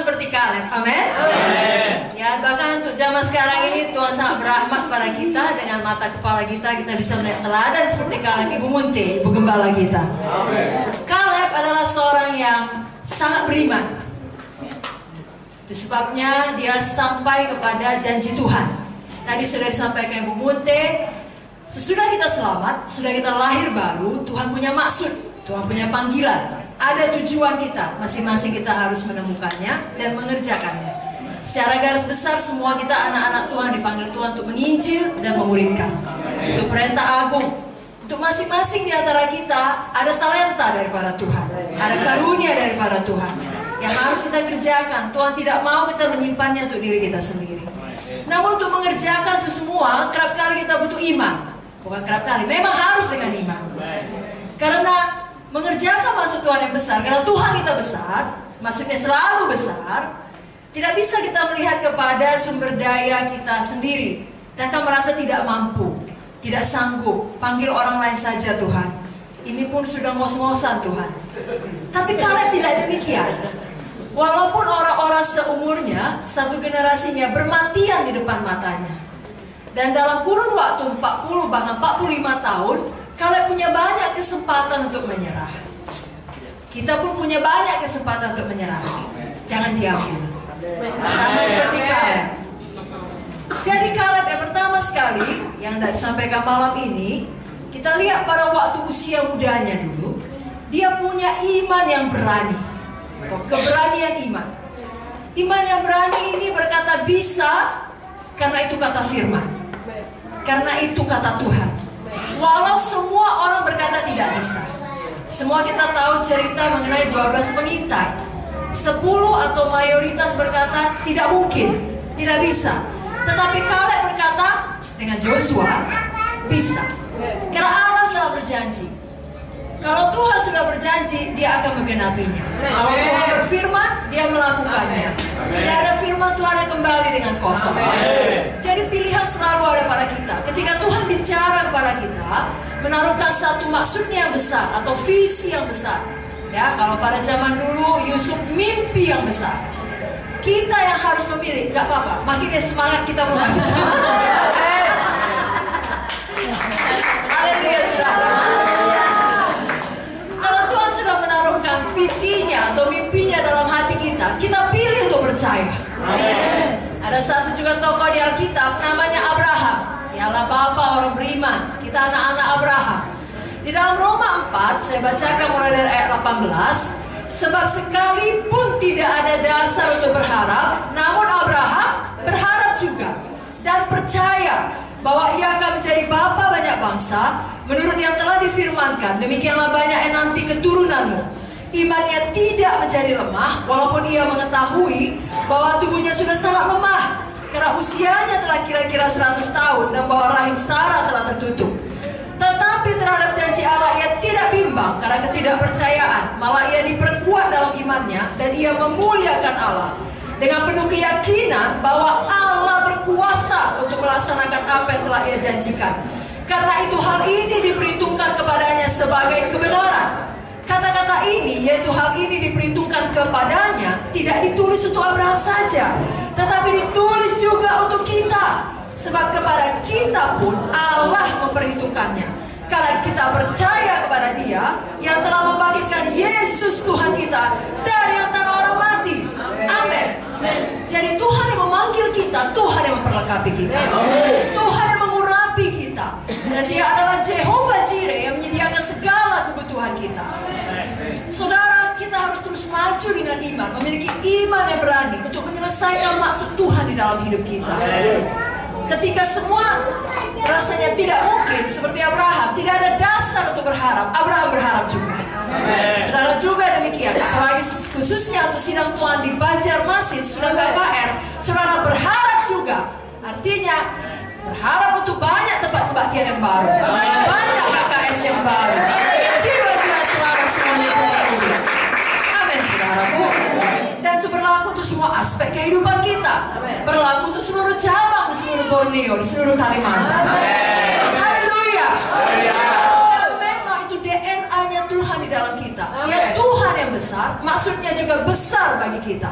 seperti Kaleb. Amin. Ya, bahkan untuk zaman sekarang ini Tuhan sangat berahmat pada kita. Dengan mata kepala kita bisa melihat teladan seperti Kaleb, Ibu Munte, Ibu Gembala kita. Kaleb adalah seorang yang sangat beriman. Itu sebabnya dia sampai kepada janji Tuhan. Tadi sudah disampaikan Ibu Munte, sesudah kita selamat, sudah kita lahir baru, Tuhan punya maksud, Tuhan punya panggilan. Ada tujuan kita, masing-masing kita harus menemukannya dan mengerjakannya. Secara garis besar semua kita anak-anak Tuhan dipanggil Tuhan untuk menginjil dan memuridkan. Itu perintah agung. Untuk masing-masing di antara kita ada talenta daripada Tuhan, ada karunia daripada Tuhan yang harus kita kerjakan. Tuhan tidak mau kita menyimpannya untuk diri kita sendiri. Namun untuk mengerjakan itu semua, kerap kali kita butuh iman. Bukan kerap kali, memang harus dengan iman. Karena mengerjakan maksud Tuhan yang besar, karena Tuhan kita besar, maksudnya selalu besar. Tidak bisa kita melihat kepada sumber daya kita sendiri. Kita akan merasa tidak mampu, tidak sanggup. Panggil orang lain saja Tuhan. Ini pun sudah ngos-ngosan Tuhan. Tapi Kaleb tidak demikian. Walaupun orang-orang seumurnya, satu generasinya bermatian di depan matanya. Dan dalam kurun waktu 40 bahkan 45 tahun, Kaleb punya banyak kesempatan untuk menyerah. Kita pun punya banyak kesempatan untuk menyerah. Jangan diambil. Sama seperti Kaleb. Jadi Kaleb yang pertama sekali yang disampaikan malam ini, kita lihat pada waktu usia mudanya dulu, dia punya iman yang berani. Keberanian iman. Iman yang berani ini berkata bisa, karena itu kata firman. Karena itu kata Tuhan. Walau semua orang berkata tidak bisa. Semua kita tahu cerita mengenai 12 pengintai. 10 atau mayoritas berkata tidak mungkin, tidak bisa. Tetapi Kaleb berkata dengan Joshua bisa. Karena Allah telah berjanji. Kalau Tuhan sudah berjanji, dia akan menggenapinya. Kalau Tuhan berfirman, dia melakukannya. Tidak ada firman Tuhan yang kembali dengan kosong. Jadi pilihan selalu ada pada kita. Ketika Tuhan bicara kepada kita, menaruhkan satu maksudnya yang besar atau visi yang besar. Ya, kalau pada zaman dulu Yusuf mimpi yang besar. Kita yang harus memilih, nggak apa-apa. Makin dia semangat, kita mau makin semangat. Haleluya, saudara. Kalau Tuhan sudah menaruhkan visinya atau mimpinya dalam hati kita, kita pilih untuk percaya. Amen. Ada satu juga tokoh di Alkitab namanya Abraham. Dialah bapa orang beriman. Kita anak-anak Abraham. Di dalam Roma 4, saya bacakan mulai dari ayat 18. Sebab sekalipun tidak ada dasar untuk berharap, namun Abraham berharap juga dan percaya bahwa ia akan menjadi bapa banyak bangsa menurut yang telah difirmankan, demikianlah banyak nanti keturunanmu. Imannya tidak menjadi lemah walaupun ia mengetahui bahwa tubuhnya sudah sangat lemah karena usianya telah kira-kira 100 tahun dan bahwa rahim Sarah telah tertutup. Tetapi terhadap janji Allah ia tidak bimbang karena ketidakpercayaan, malah ia diperkuat dalam imannya dan ia memuliakan Allah dengan penuh keyakinan bahwa Allah berkuasa untuk melaksanakan apa yang telah ia janjikan. Karena itu hal ini diperhitungkan kepadanya sebagai kebenaran. Kata-kata ini, yaitu hal ini diperhitungkan kepadanya, tidak ditulis untuk Abraham saja, tetapi ditulis juga untuk kita. Sebab kepada kita pun Allah memperhitungkannya. Karena kita percaya kepada Dia yang telah membangkitkan Yesus Tuhan kita dari antara orang mati. Amin. Jadi Tuhan yang memanggil kita, Tuhan yang memperlengkapi kita, Tuhan yang mengurapi kita, dan Dia adalah Jehovah Jireh yang menyediakan segala kebutuhan kita. Saudara, kita harus terus maju dengan iman, memiliki iman yang berani untuk menyelesaikan maksud Tuhan di dalam hidup kita. Ketika semua rasanya tidak mungkin, seperti Abraham, tidak ada dasar untuk berharap, Abraham berharap juga. Saudara juga demikian, apalagi khususnya untuk sidang Tuhan di Banjarmasin, sudah KKR, saudara berharap juga. Artinya berharap untuk banyak tempat kebaktian yang baru, banyak KKS yang baru, jiwa-jiwa selamat semuanya terlindungi. Amin, saudaraku. Dan itu berlaku untuk semua aspek kehidupan kita, berlaku untuk seluruh cabang di seluruh Borneo, di seluruh Kalimantan. Haleluya. Memang itu DNA-nya Tuhan di dalam kita. Dia Tuhan yang besar, besar, maksudnya juga besar bagi kita.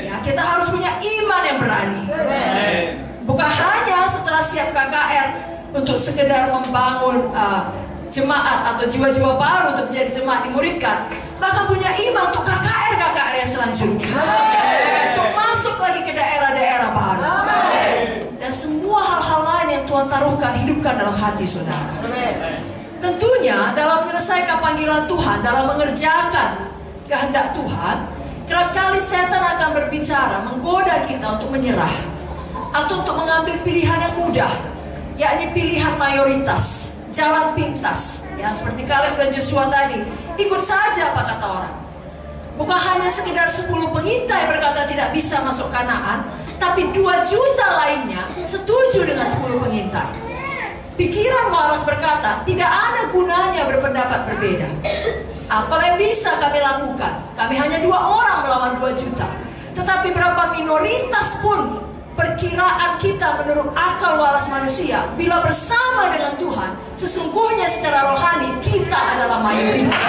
Ya, kita harus punya iman yang berani. Bukan hanya setelah siap KKR untuk sekedar membangun jemaat atau jiwa-jiwa baru untuk menjadi jemaat dimuridkan, bahkan punya iman untuk KKR yang selanjutnya, untuk masuk lagi ke daerah-daerah baru. Dan semua hal-hal lain yang Tuhan taruhkan, hidupkan dalam hati saudara. Tentunya dalam menyelesaikan panggilan Tuhan, dalam mengerjakan kehendak Tuhan, kerap kali setan akan berbicara, menggoda kita untuk menyerah atau untuk mengambil pilihan yang mudah, yakni pilihan mayoritas, jalan pintas. Ya, seperti Kaleb dan Joshua tadi, ikut saja apa kata orang. Bukan hanya sekedar 10 pengintai berkata tidak bisa masuk Kanaan, tapi 2 juta lainnya setuju dengan 10 pengintai. Pikiran waras berkata, tidak ada gunanya berpendapat berbeda. Apa yang bisa kami lakukan? Kami hanya 2 orang melawan 2 juta. Tetapi berapa minoritas pun perkiraan kita menurut akal waras manusia, bila bersama dengan Tuhan, sesungguhnya secara rohani kita adalah mayoritas.